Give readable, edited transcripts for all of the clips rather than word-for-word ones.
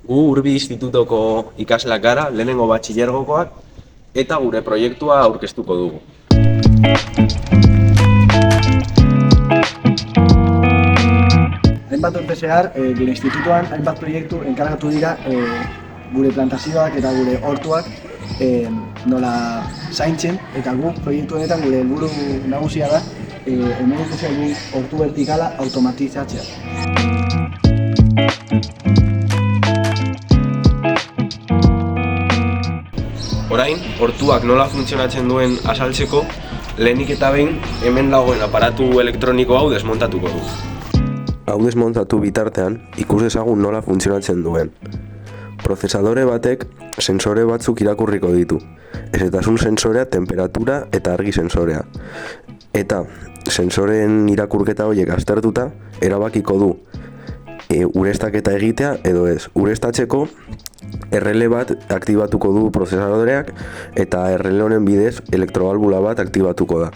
Gu Urbi Institutoko ikasleak gara, lehenengo batxilergokoak, eta gure proiektua aurkeztuko dugu. Hainbat urte zehar, gure institutuan hainbat proiektu enkargatu dira gure plantazioak eta gure hortuak nola zaintzen, eta gu proiektu honetan gure helburu nagusia da hemengo zaigu hortu vertikala automatizatzea. Orain, hortuak nola funtzionatzen duen azaltzeko, lehenik eta behin hemen dagoen aparatu elektroniko hau desmontatuko du. Hau desmontatu bitartean, ikus dezagun nola funtzionatzen duen. Prozesadore batek sensore batzuk irakurriko ditu. Hezetasun sensorea, temperatura eta argi sensorea. Eta sensoreen irakurketa horiek aztertuta, erabakiko du ureztaketa egitea edo ez. Ureztatzeko RL bat aktibatuko du prozesadoreak eta RL honen bidez elektrobalbula bat aktibatuko da.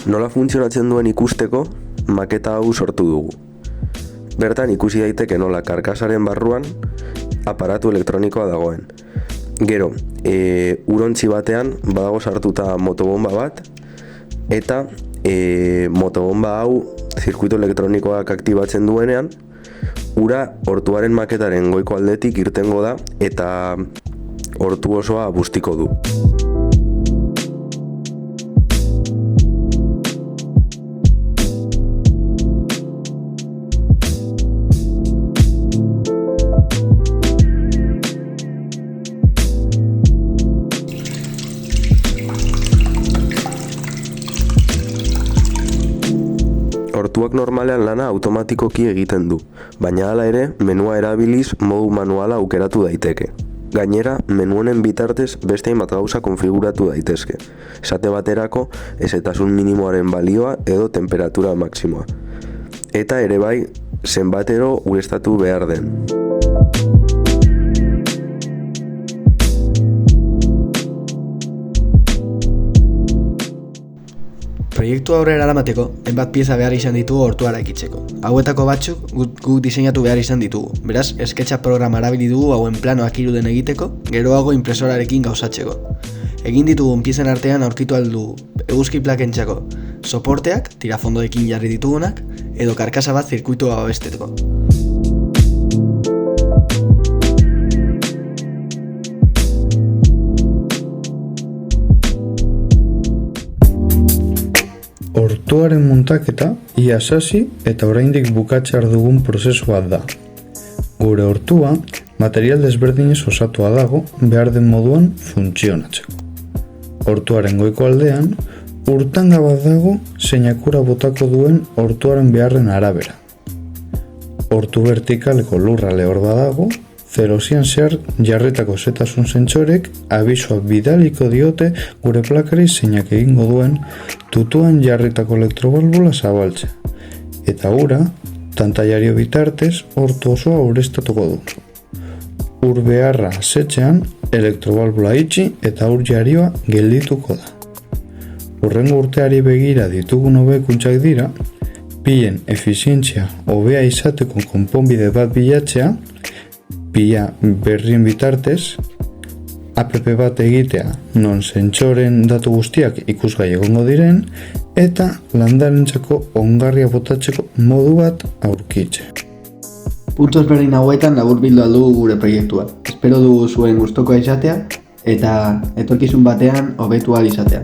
Nola funtzionatzen duen ikusteko, maketa hau sortu dugu. Bertan ikusi daiteke nola karkasaren barruan aparatu elektronikoa dagoen. Gero, urontzi batean badago sartuta motobomba bat, eta motobomba hau zirkuito elektronikoak aktibatzen duenean, ura hortuaren maketaren goiko aldetik irtengo da eta hortu osoa bustiko du. Hortuak normalean lana automatikoki egiten du, baina hala ere, menua erabiliz modu manuala aukeratu daiteke. Gainera, menu honen bitartez beste hainbat gauza konfiguratu daitezke. Esate baterako, hezetasun minimoaren balioa edo temperatura maksimoa. Eta ere bai, zenbatero ureztatu behar den. Proiektu aurrera eramateko, hainbat pieza behar izan ditugu hortua eraikitzeko. Hauetako batzuk guk diseinatu behar izan ditugu. Beraz, SketchUp programa erabili dugu hauen planoak iruden egiteko, geroago inpresorarekin gauzatzeko. Egin ditugun piezen artean aurkitu ahal dugu eguzki plakentzako soporteak, tirafondoekin jarri ditugunak, edo karkasa bat zirkuitua babesteko. Hortuaren muntaketa ia hasi eta oraindik bukatzear dugun prozesu bat da. Gure hortua material desberdinez osatua dago behar den moduan funtzionatzeko. Hortuaren goiko aldean urtanga bat dago zeinakura botako duen hortuaren beharren arabera. Hortu vertikaleko lurra lehor badago, zerozian zehar jarritako zetasun zentsorek abisua bidaliko diote gure plakari zeinak egingo duen tutuan jarritako elektrobalbula zabaltzea. Eta ura, tantailario bitartez, hortu osoa ureztatuko du. Ur beharra asetzean, elektrobalbula itxi eta ur jarioa geldituko da. Hurrengo urteari begira ditugun hobekuntzak dira, pilen efizientzia hobea izateko konponbide bat bilatzea, pila berrien bitartez, app bat egitea non zentsoren datu guztiak ikusgai egongo diren, eta landarentzako ongarria botatzeko modu bat aurkitze. Puntu ezberdin hauetan laburbildu ahal dugu gure proiektua. Espero dugu zuen gustokoa izatea, eta etorkizun batean hobetu ahal izatea.